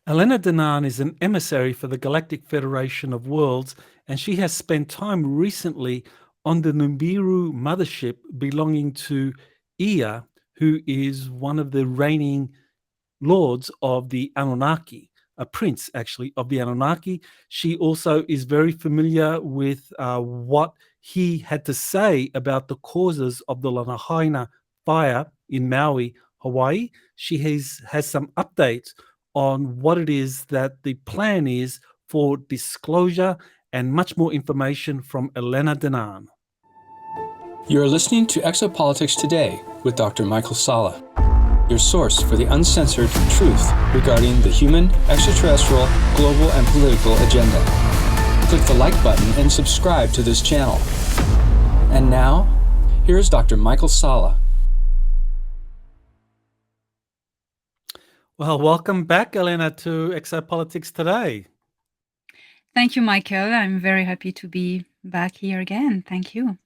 Elena Danaan is an emissary for the Galactic Federation of Worlds, and she has spent time recently on the Nibiru mothership belonging to Ea, who is one of the reigning lords of the Anunnaki, a prince actually of the Anunnaki. She also is very familiar with what he had to say about the causes of the Lahaina fire in Maui, Hawaii. She has some updates on what it is that the plan is for disclosure and much more information from Elena Danaan. You are listening to Exopolitics Today with Dr. Michael Salla, your source for the uncensored truth regarding the human, extraterrestrial, global, and political agenda. Click the like button and subscribe to this channel. And now, here's Dr. Michael Salla. Well, welcome back, Elena, to Exopolitics Today. Thank you, Michael. I'm very happy to be back here again. Thank you. Well,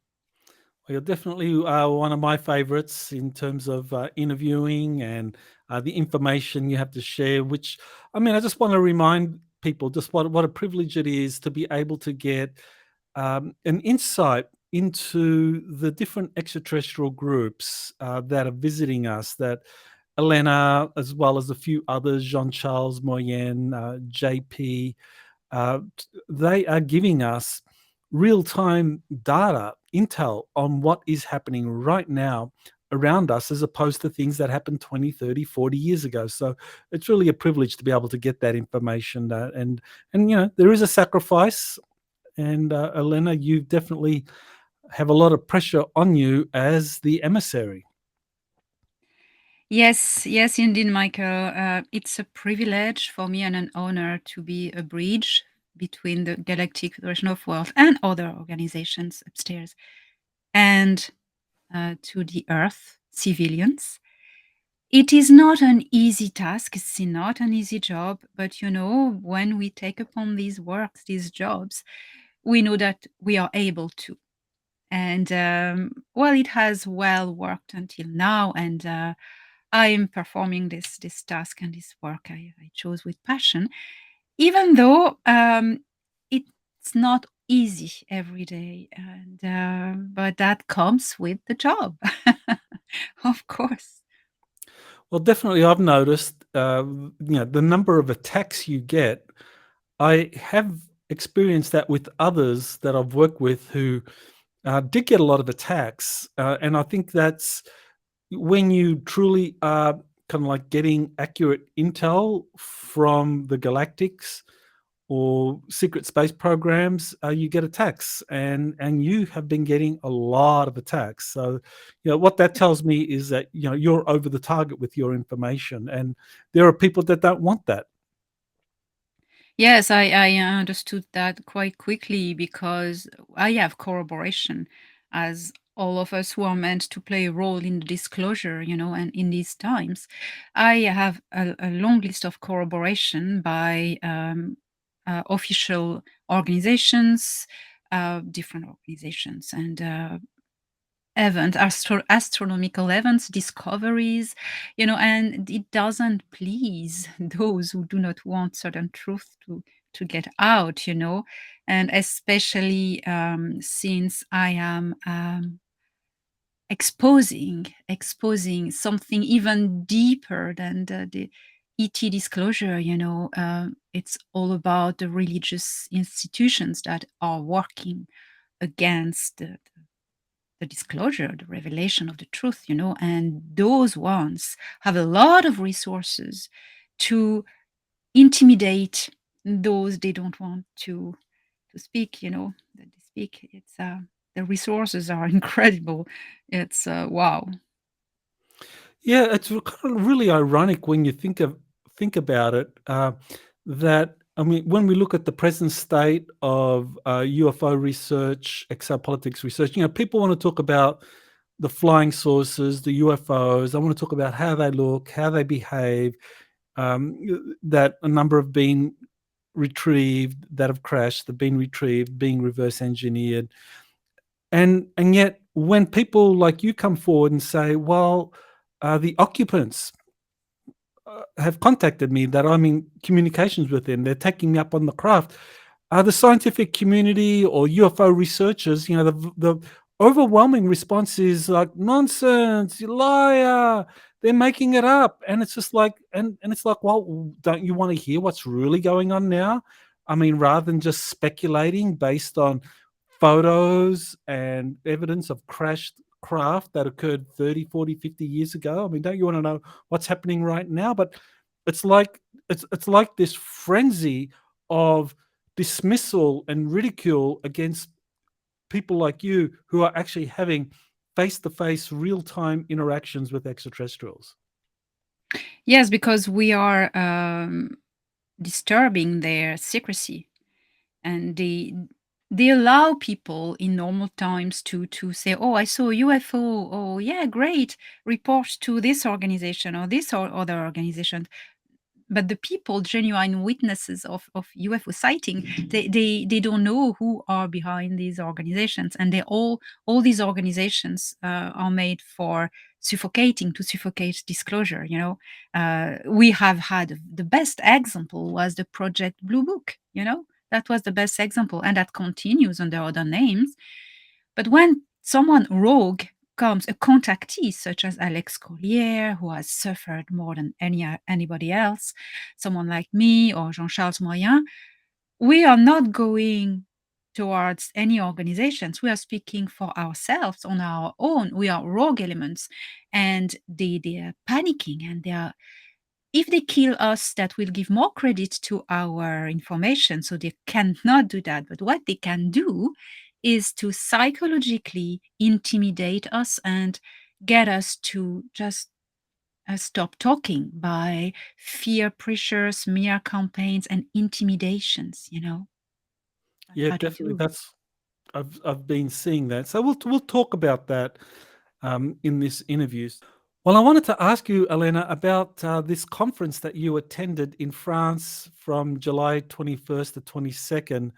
you're definitely one of my favorites in terms of interviewing and the information you have to share, which, I mean, I just want to remind people just what a privilege it is to be able to get an insight into the different extraterrestrial groups that are visiting us, that Elena, as well as a few others, Jean-Charles Moyen, JP, they are giving us real-time data, intel on what is happening right now around us, as opposed to things that happened 20, 30, 40 years ago. So it's really a privilege to be able to get that information. And you know, there is a sacrifice. And Elena, you definitely have a lot of pressure on you as the emissary. Yes, indeed, Michael. It's a privilege for me and an honor to be a bridge between the Galactic Federation of Worlds and other organizations upstairs and to the Earth, civilians. It is not an easy task. It's not an easy job. But, you know, when we take upon these works, these jobs, we know that we are able to. And, well, it has well worked until now. And I am performing this task and this work I chose with passion, even though it's not easy every day. And but that comes with the job, of course. Well, definitely, I've noticed, you know, the number of attacks you get. I have experienced that with others that I've worked with who did get a lot of attacks, and I think that's when you truly are kind of like getting accurate intel from the galactics or secret space programs, you get attacks, and you have been getting a lot of attacks. So, you know, what that tells me is that, you know, you're over the target with your information, and there are people that don't want that. Yes, I understood that quite quickly because I have corroboration, as all of us who are meant to play a role in the disclosure, you know, and in these times, I have a long list of corroboration by official organizations, different organizations, and astronomical events, discoveries, you know, and it doesn't please those who do not want certain truth to get out, you know, and especially since I am exposing something even deeper than the ET disclosure, you know. It's all about the religious institutions that are working against the disclosure, the revelation of the truth, you know, and those ones have a lot of resources to intimidate those they don't want to speak, you know, that they speak. It's the resources are incredible. It's wow. Yeah, it's kind of really ironic when you think about it. That, I mean, when we look at the present state of UFO research, exopolitics research, you know, people want to talk about the flying saucers, the UFOs. They want to talk about how they look, how they behave. That a number have been retrieved, that have crashed, have been retrieved, being reverse engineered, and yet when people like you come forward and say, well, the occupants have contacted me that I'm in communications with them. They're taking me up on the craft. The scientific community or UFO researchers, the overwhelming response is like, nonsense, you liar, they're making it up. And it's just like, and it's like, well, don't you want to hear what's really going on now? I mean, rather than just speculating based on photos and evidence of crashed craft that occurred 30, 40, 50 years ago. I mean, don't you want to know what's happening right now? But it's like it's like this frenzy of dismissal and ridicule against people like you who are actually having face-to-face real-time interactions with extraterrestrials. Yes, because we are disturbing their secrecy, and they allow people in normal times to say, "Oh, I saw a UFO. Oh, yeah, great. Report to this organization or this or other organization." But the people, genuine witnesses of UFO sighting, they don't know who are behind these organizations, and they all these organizations are made for to suffocate disclosure. We have had the best example was the Project Blue Book. That was the best example, and that continues under other names. But when someone rogue comes, a contactee such as Alex Collier, who has suffered more than anybody else, someone like me or Jean-Charles Moyen, we are not going towards any organizations. We are speaking for ourselves on our own. We are rogue elements, and they are panicking, and if they kill us, that will give more credit to our information. So they cannot do that. But what they can do is to psychologically intimidate us and get us to just stop talking by fear pressures, smear campaigns, and intimidations. That's Yeah, how they definitely. do. I've been seeing that. So we'll talk about that in this interview. Well, I wanted to ask you, Elena, about this conference that you attended in France from July 21st to 22nd,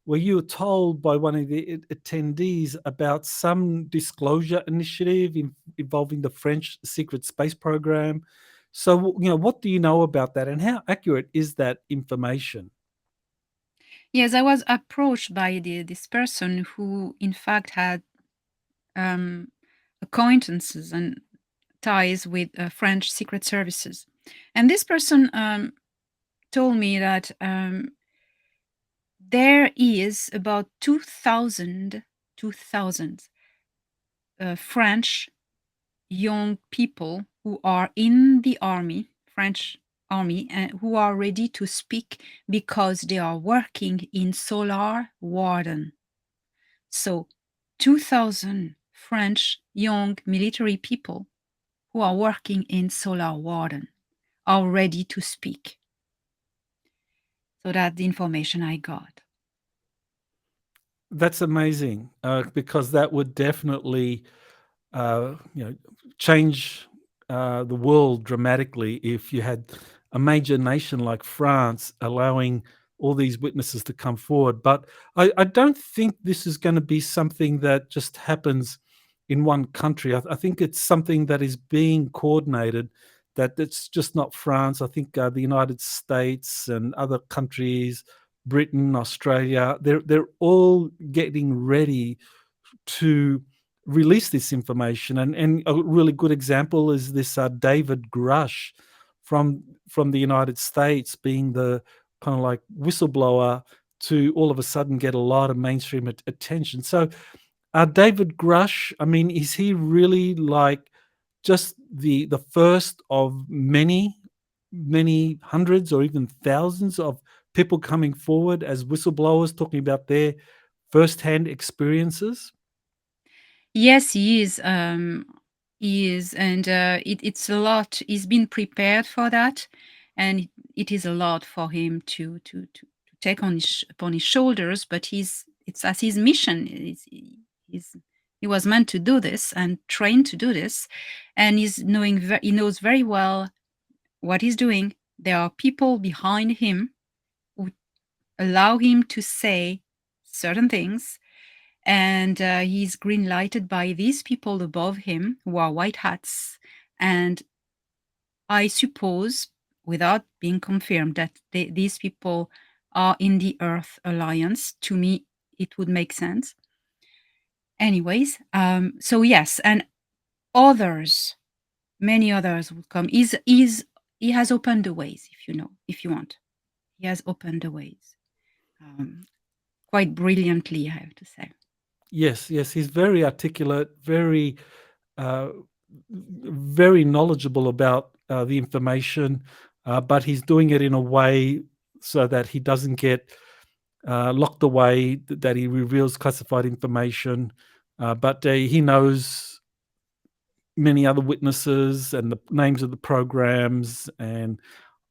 where you were told by one of the attendees about some disclosure initiative involving the French secret space program. So, what do you know about that, and how accurate is that information? Yes, I was approached by this person who, in fact, had um, acquaintances and ties with French secret services. And this person told me that there is about 2,000 French young people who are in the army, French army, and who are ready to speak because they are working in Solar Warden. So 2,000 French young military people who are working in Solar Warden are ready to speak. So that's the information I got. That's amazing, because that would definitely, change the world dramatically if you had a major nation like France allowing all these witnesses to come forward. But I don't think this is going to be something that just happens in one country. I think it's something that is being coordinated. That it's just not France. I think the United States and other countries, Britain, Australia, they're all getting ready to release this information. And a really good example is this David Grusch from the United States being the kind of like whistleblower to all of a sudden get a lot of mainstream attention. So David Grusch, I mean, is he really like just the first of many, many hundreds or even thousands of people coming forward as whistleblowers talking about their firsthand experiences? Yes, he is. He is, and it's a lot. He's been prepared for that, and it is a lot for him to take upon his shoulders. But it's as his mission. He was meant to do this and trained to do this, and he knows very well what he's doing. There are people behind him who allow him to say certain things, and he's green lighted by these people above him who are white hats. And I suppose without being confirmed that these people are in the Earth Alliance. To me, it would make sense. Anyways, so yes, and others, many others would come. He has opened the ways, if you want. He has opened the ways quite brilliantly, I have to say. Yes, he's very articulate, very very knowledgeable about the information, but he's doing it in a way so that he doesn't get locked away, that he reveals classified information, but he knows many other witnesses and the names of the programs and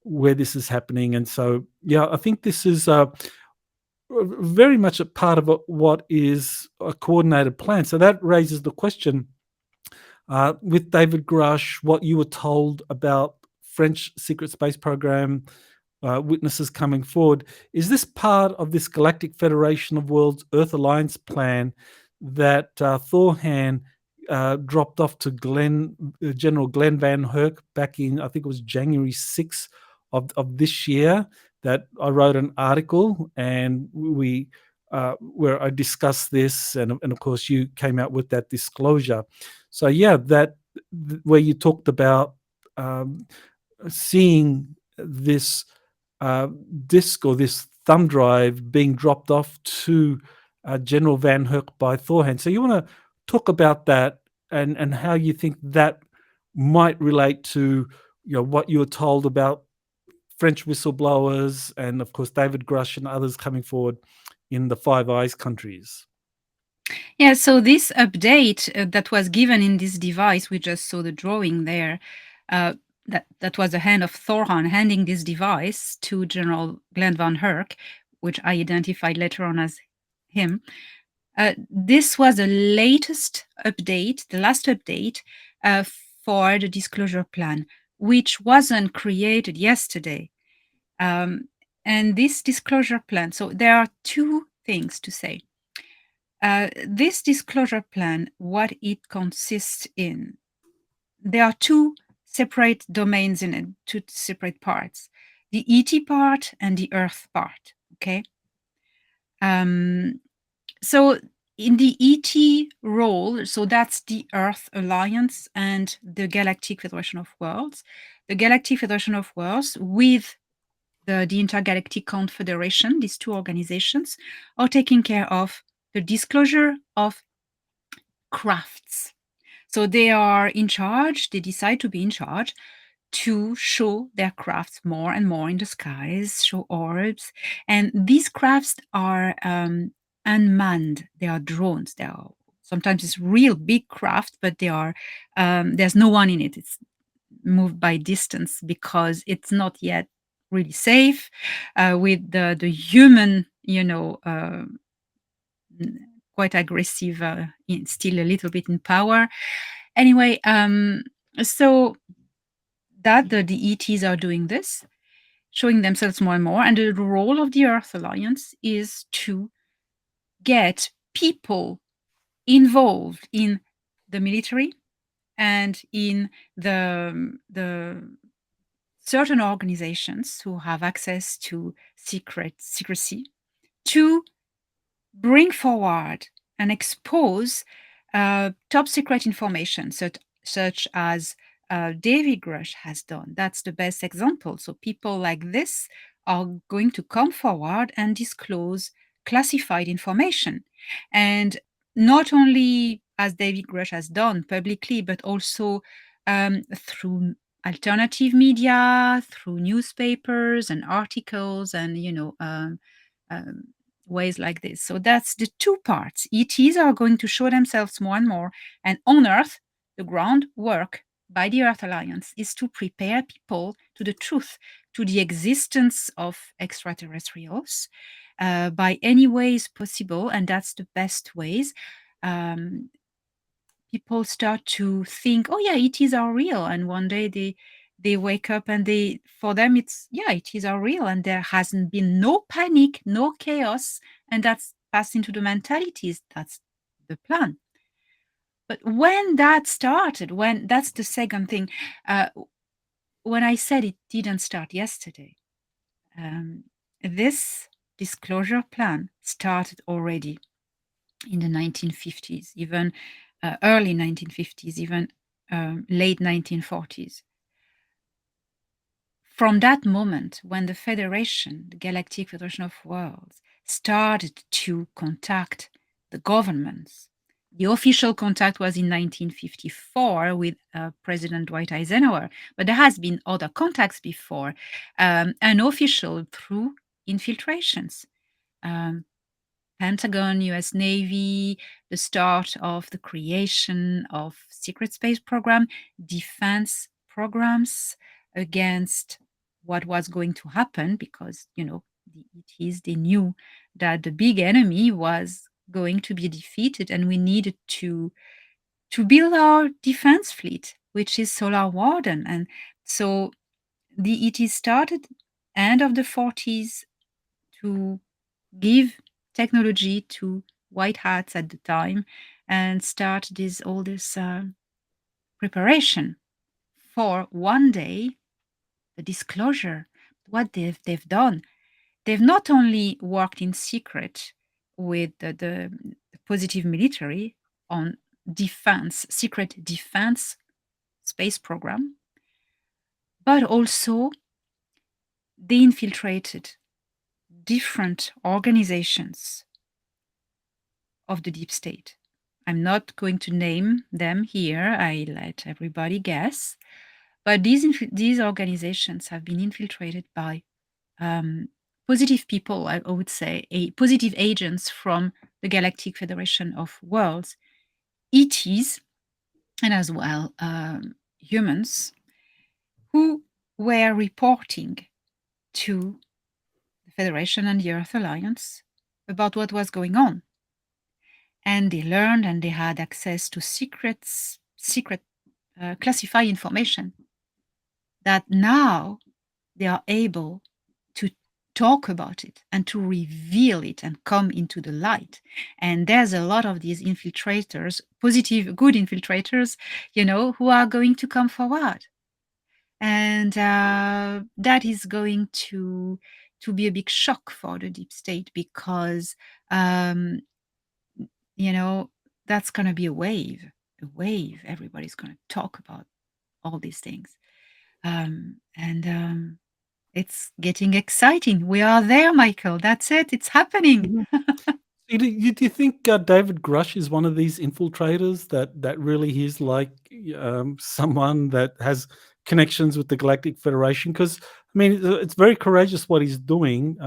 where this is happening. And so, yeah, I think this is very much a part of what is a coordinated plan. So that raises the question, with David Grusch, what you were told about French secret space program, witnesses coming forward. Is this part of this Galactic Federation of Worlds Earth Alliance plan that Thor Han dropped off to General Glenn VanHerck back in, I think it was January 6th of this year, that I wrote an article and we where I discussed this, and of course you came out with that disclosure. So yeah, where you talked about seeing this disk or this thumb drive being dropped off to General VanHerck by Thor Han. So you want to talk about that and how you think that might relate to what you were told about French whistleblowers and of course David Grusch and others coming forward in the Five Eyes countries. Yeah, so this update that was given in this device, we just saw the drawing there, that was the hand of Thor Han handing this device to General Glenn VanHerck, which I identified later on as him. This was the latest update, the last update for the disclosure plan, which wasn't created yesterday. And this disclosure plan, so there are two things to say. This disclosure plan, what it consists in, there are two separate domains in it, two separate parts, the ET part and the Earth part, okay? So in the ET role, so that's the Earth Alliance and the Galactic Federation of Worlds. The Galactic Federation of Worlds with the Intergalactic Confederation, these two organizations, are taking care of the disclosure of crafts. So they are in charge, they decide to be in charge to show their crafts more and more in the skies, show orbs. And these crafts are unmanned, they are drones. They are sometimes it's real big craft, but they are there's no one in it. It's moved by distance because it's not yet really safe with the human, quite aggressive, still a little bit in power. Anyway, so that the ETs are doing this, showing themselves more and more. And the role of the Earth Alliance is to get people involved in the military and in the certain organizations who have access to secrecy to bring forward and expose top secret information, such as David Grusch has done. That's the best example. So people like this are going to come forward and disclose classified information. And not only as David Grusch has done publicly, but also through alternative media, through newspapers and articles and, ways like this. So that's the two parts. ETs are going to show themselves more and more. And on Earth, the groundwork by the Earth Alliance is to prepare people to the truth, to the existence of extraterrestrials by any ways possible. And that's the best ways. People start to think, oh yeah, ETs are real. And one day they wake up and for them it's, yeah, ETs are real. And there hasn't been no panic, no chaos. And that's passed into the mentalities. That's the plan. But when that started, that's the second thing, when I said it didn't start yesterday, this disclosure plan started already in the 1950s, even early 1950s, even late 1940s. From that moment, when the Federation, the Galactic Federation of Worlds, started to contact the governments, the official contact was in 1954 with President Dwight Eisenhower, but there has been other contacts before, unofficial through infiltrations. Pentagon, US Navy, the start of the creation of secret space program, defense programs against what was going to happen, because the ETs, they knew that the big enemy was going to be defeated, and we needed to build our defense fleet, which is Solar Warden. And so the ETs started end of the 40s to give technology to white hats at the time and start all this preparation for one day the disclosure. What they've done, they've not only worked in secret with the positive military on defense, secret defense space program, but also they infiltrated different organizations of the deep state. I'm not going to name them here. I let everybody guess. But these organizations have been infiltrated by positive people, I would say, positive agents from the Galactic Federation of Worlds, ETs, and as well humans who were reporting to the Federation and the Earth Alliance about what was going on. And they learned and they had access to secret classified information that now they are able to talk about it and to reveal it and come into the light. And there's a lot of these infiltrators, positive, good infiltrators, who are going to come forward. And that is going to be a big shock for the deep state, because that's going to be a wave. Everybody's going to talk about all these things. And it's getting exciting. We are there, Michael. That's it. It's happening. Do you think David Grusch is one of these infiltrators that really is like someone that has connections with the Galactic Federation? Because, I mean, it's very courageous what he's doing,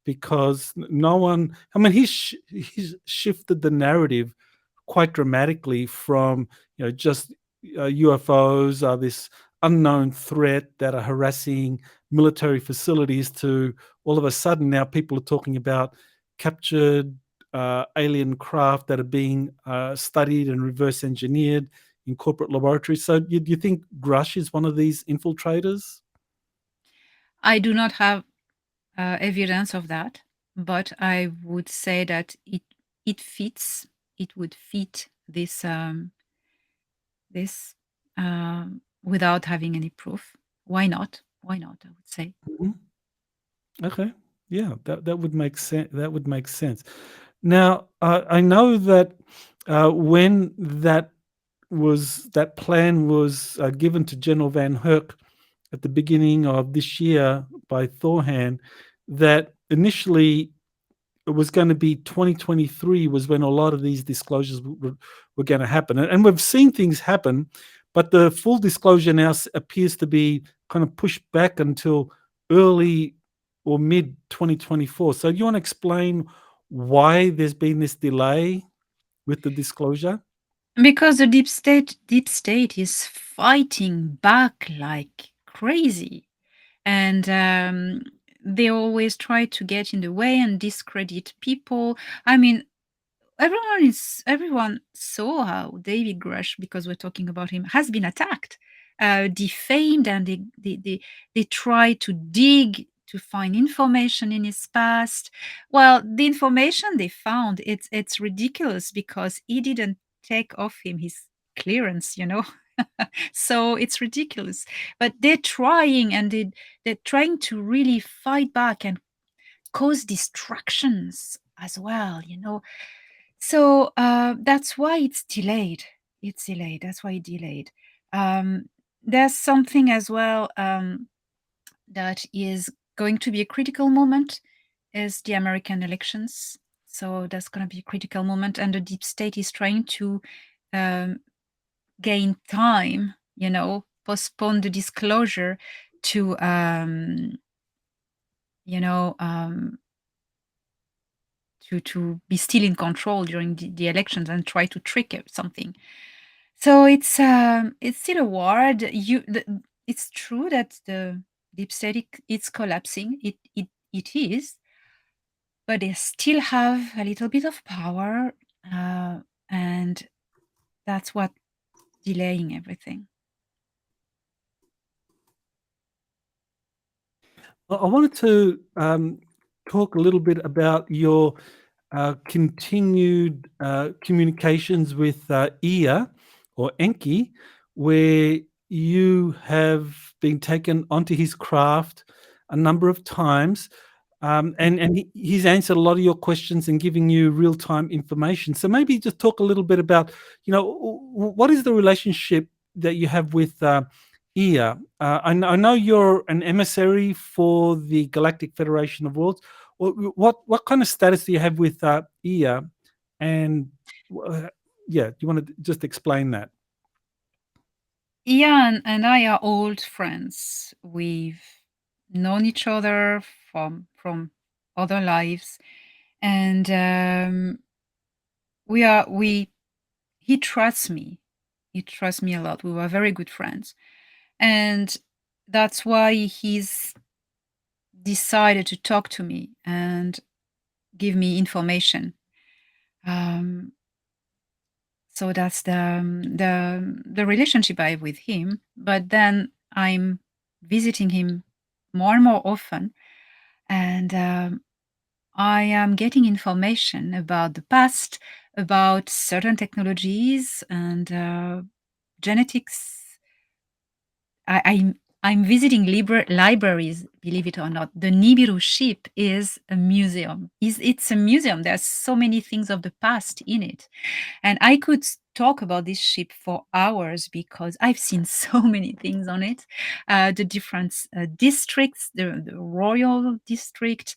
because no one, I mean, he's shifted the narrative quite dramatically from, just UFOs are this unknown threat that are harassing military facilities to all of a sudden now people are talking about captured alien craft that are being studied and reverse engineered in corporate laboratories. So do you think Grusch is one of these infiltrators? I do not have evidence of that, but I would say that it would fit this without having any proof. Why not? I would say. Mm-hmm. Okay. Yeah, that would make sense. That would make sense. Now, I know that when that plan was given to General VanHerck at the beginning of this year by Thor Han, that initially it was going to be 2023 was when a lot of these disclosures were going to happen. And we've seen things happen, but the full disclosure now appears to be kind of pushed back until early or mid 2024. So do you want to explain why there's been this delay with the disclosure? Because the deep state is fighting back like crazy. And they always try to get in the way and discredit people. I mean, everyone saw how David Grusch, because we're talking about him, has been attacked, defamed, and they try to dig to find information in his past. Well, the information they found, it's ridiculous, because he didn't take off him his clearance, So it's ridiculous. But they're trying, and they're trying to really fight back and cause distractions as well, So that's why it's delayed. It's delayed. That's why it's delayed. There's something as well that is going to be a critical moment is the American elections. So that's going to be a critical moment, and the deep state is trying to gain time, postpone the disclosure to, to be still in control during the elections and try to trick something. So it's still a war. It's true that the deep state it's collapsing. It is, but they still have a little bit of power, and that's what delaying everything. I wanted to talk a little bit about your continued communications with Ea or Enki, where you have been taken onto his craft a number of times, and he's answered a lot of your questions and giving you real-time information. So maybe just talk a little bit about, what is the relationship that you have with Ea? I know you're an emissary for the Galactic Federation of Worlds. What kind of status do you have with Ea? And do you want to just explain that? Ea and I are old friends. We've known each other from other lives, and he trusts me. He trusts me a lot. We were very good friends, and that's why he's decided to talk to me and give me information. So that's the relationship I have with him. But then I'm visiting him more and more often, and I am getting information about the past, about certain technologies and genetics. I'm visiting libraries, believe it or not. The Nibiru ship is a museum. It's a museum. There's so many things of the past in it. And I could talk about this ship for hours because I've seen so many things on it. The different districts, the royal district,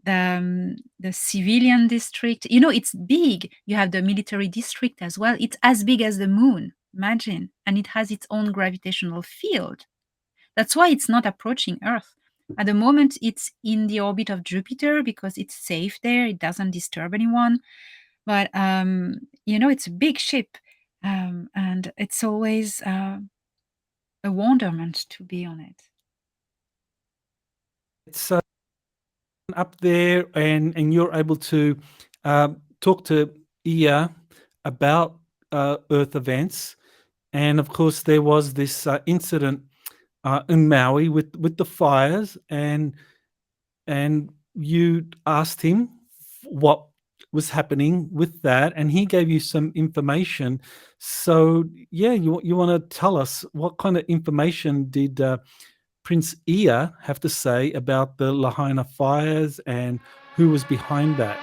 the civilian district. It's big. You have the military district as well. It's as big as the moon. Imagine. And it has its own gravitational field. That's why it's not approaching Earth. At the moment, it's in the orbit of Jupiter because it's safe there. It doesn't disturb anyone. But, it's a big ship. And it's always a wonderment to be on it. It's up there, and you're able to talk to Ea about Earth events. And of course, there was this incident in Maui with the fires, and you asked him what was happening with that, and he gave you some information. So you want to tell us what kind of information did Prince Ea have to say about the Lahaina fires and who was behind that?